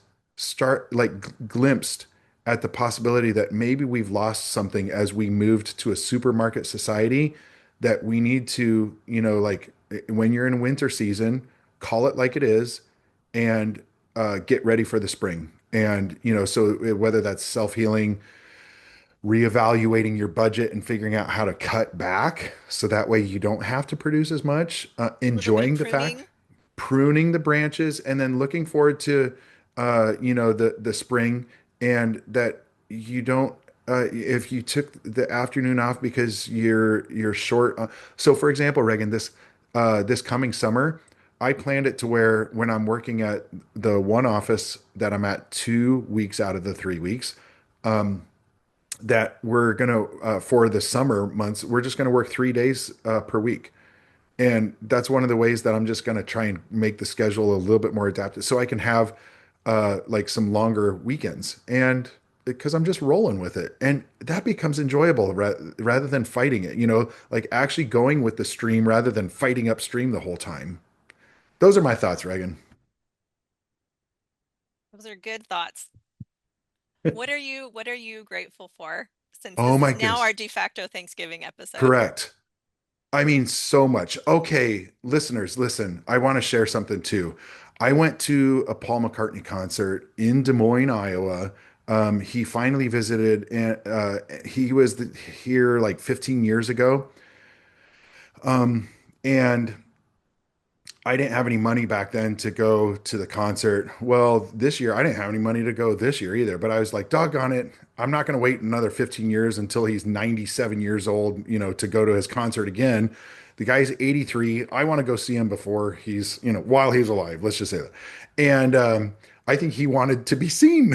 glimpsed at the possibility that maybe we've lost something as we moved to a supermarket society, that we need to, when you're in winter season, call it like it is and get ready for the spring. And, so whether that's self-healing, reevaluating your budget and figuring out how to cut back so that way you don't have to produce as much, A little bit of enjoying the fact, pruning. pruning the branches, and then looking forward to the spring, and that you don't if you took the afternoon off because you're short. So for example, Reagan, this coming summer, I planned it to where when I'm working at the one office that I'm at 2 weeks out of the 3 weeks, that we're gonna for the summer months, we're just gonna work 3 days per week. And that's one of the ways that I'm just going to try and make the schedule a little bit more adaptive so I can have like some longer weekends, and because I'm just rolling with it. And that becomes enjoyable rather than fighting it, like actually going with the stream rather than fighting upstream the whole time. Those are my thoughts, Reagan. Those are good thoughts. What are you grateful for, since Oh this my is now our goodness. de facto Thanksgiving episode? Correct. I mean, so much. Okay, listeners, listen, I want to share something too. I went to a Paul McCartney concert in Des Moines, Iowa. He finally visited, and he was here like 15 years ago. And I didn't have any money back then to go to the concert. Well, this year I didn't have any money to go this year either, but I was like, doggone it. I'm not going to wait another 15 years until he's 97 years old, to go to his concert again. The guy's 83. I want to go see him before he's, while he's alive. Let's just say that. And I think he wanted to be seen,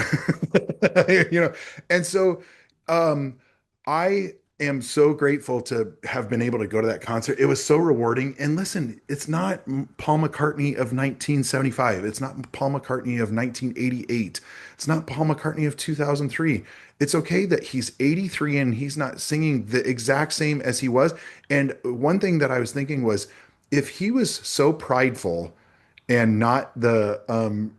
you know. And so um, I am so grateful to have been able to go to that concert. It was so rewarding. And listen, it's not Paul McCartney of 1975. It's not Paul McCartney of 1988. It's not Paul McCartney of 2003. It's okay that he's 83 and he's not singing the exact same as he was. And one thing that I was thinking was, if he was so prideful and not the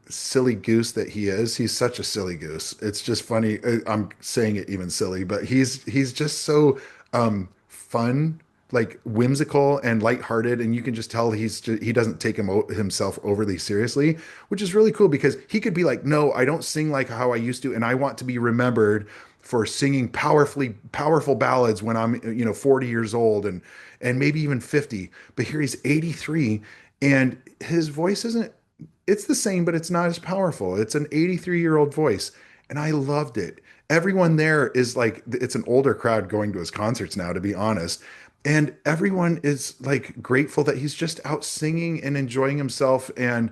silly goose that he is. He's such a silly goose. It's just funny. I'm saying it even silly, but he's just so fun, like whimsical and lighthearted, and you can just tell he doesn't take himself overly seriously, which is really cool because he could be like, "No, I don't sing like how I used to, and I want to be remembered for singing powerful ballads when I'm 40 years old and maybe even 50." But here he's 83 and his voice isn't, it's the same, but it's not as powerful. It's an 83-year-old voice. And I loved it. Everyone there is like, it's an older crowd going to his concerts now, to be honest. And everyone is like grateful that he's just out singing and enjoying himself and,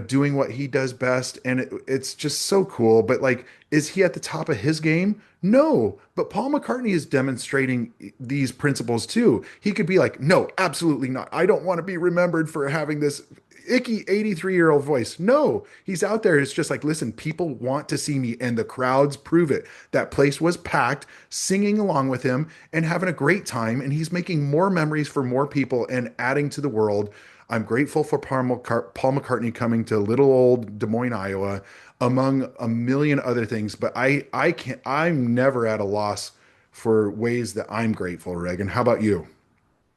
doing what he does best. And it's just so cool. But like, is he at the top of his game? No, but Paul McCartney is demonstrating these principles too. He could be like, no, absolutely not. I don't want to be remembered for having this icky 83-year-old voice. No, he's out there. It's just like, listen, people want to see me, and the crowds prove it. That place was packed, singing along with him and having a great time. And he's making more memories for more people and adding to the world. I'm grateful for Paul McCartney coming to little old Des Moines, Iowa, among a million other things. But I'm never at a loss for ways that I'm grateful, Reagan. How about you?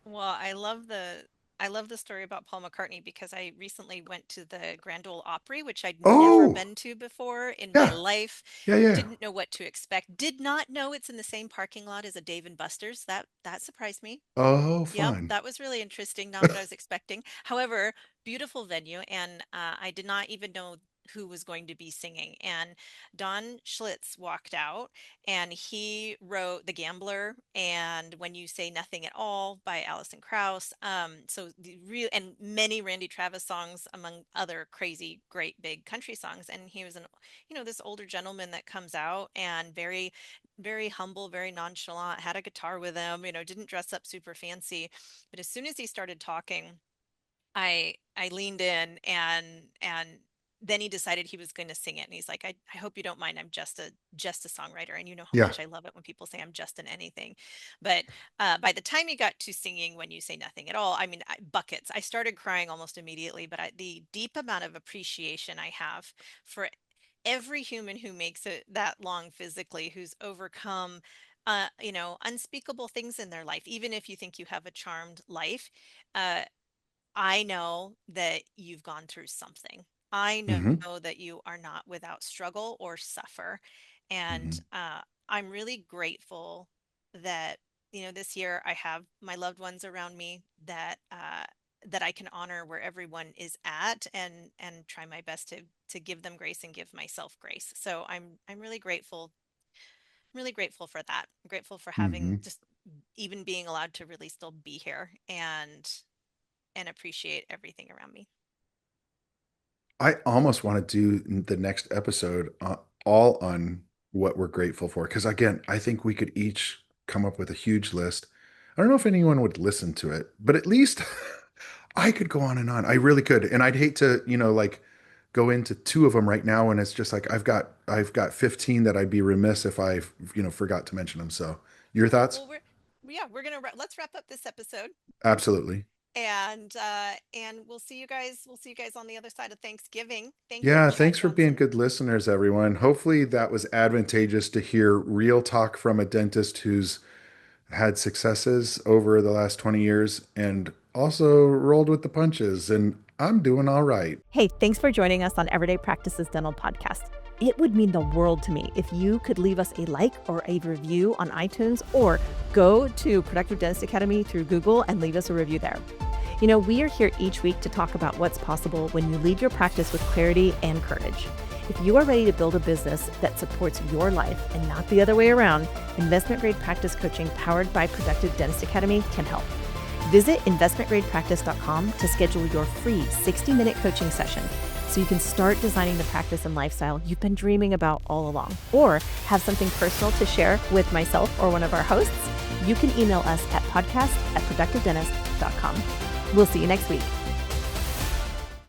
Well, I love the story about Paul McCartney because I recently went to the Grand Ole Opry, which I'd never Oh, been to before in my yeah, life. yeah, yeah. Didn't know what to expect. Did not know it's in the same parking lot as a Dave and Buster's. That surprised me. Oh, Yep, fun. that was really interesting. Not what I was expecting. However, beautiful venue, and I did not even know who was going to be singing. And Don Schlitz walked out, and he wrote "The Gambler" and "When You Say Nothing at All" by Alison Krauss. So the real and many Randy Travis songs, among other crazy, great big country songs. And he was this older gentleman that comes out and very humble, very nonchalant, had a guitar with him, didn't dress up super fancy. But as soon as he started talking, I leaned in, and then he decided he was going to sing it. And he's like, I hope you don't mind. I'm just a songwriter. And you know how Yeah. much I love it when people say I'm just in anything. But by the time he got to singing "When You Say Nothing at All," I mean, buckets. I started crying almost immediately, but the deep amount of appreciation I have for every human who makes it that long physically, who's overcome unspeakable things in their life, even if you think you have a charmed life. uh, I know that you've gone through something. I Hmm. know that you are not without struggle or suffer. And Hmm. I'm really grateful that, this year I have my loved ones around me that I can honor where everyone is at, and try my best to give them grace and give myself grace. So I'm really grateful for that. I'm grateful for having, Hmm. just even being allowed to really still be here and appreciate everything around me. I almost want to do the next episode all on what we're grateful for. Because again, I think we could each come up with a huge list. I don't know if anyone would listen to it, but at least I could go on and on. I really could. And I'd hate to, like go into two of them right now. And it's just like I've got 15 that I'd be remiss if I, forgot to mention them. So your thoughts? Well, we're gonna let's wrap up this episode, Absolutely. and we'll see you guys on the other side of Thanksgiving. Thank you, Yeah, Chad thanks for being Johnson. good listeners, everyone. Hopefully, that was advantageous to hear real talk from a dentist who's had successes over the last 20 years and also rolled with the punches. And I'm doing all right. Hey, thanks for joining us on Everyday Practices Dental Podcast. It would mean the world to me if you could leave us a like or a review on iTunes, or go to Productive Dentist Academy through Google and leave us a review there. We are here each week to talk about what's possible when you lead your practice with clarity and courage. If you are ready to build a business that supports your life and not the other way around, investment grade practice coaching powered by Productive Dentist Academy can help. Visit investmentgradepractice.com to schedule your free 60-minute coaching session so you can start designing the practice and lifestyle you've been dreaming about all along. Or have something personal to share with myself or one of our hosts? You can email us at podcast@productivedentist.com. We'll see you next week.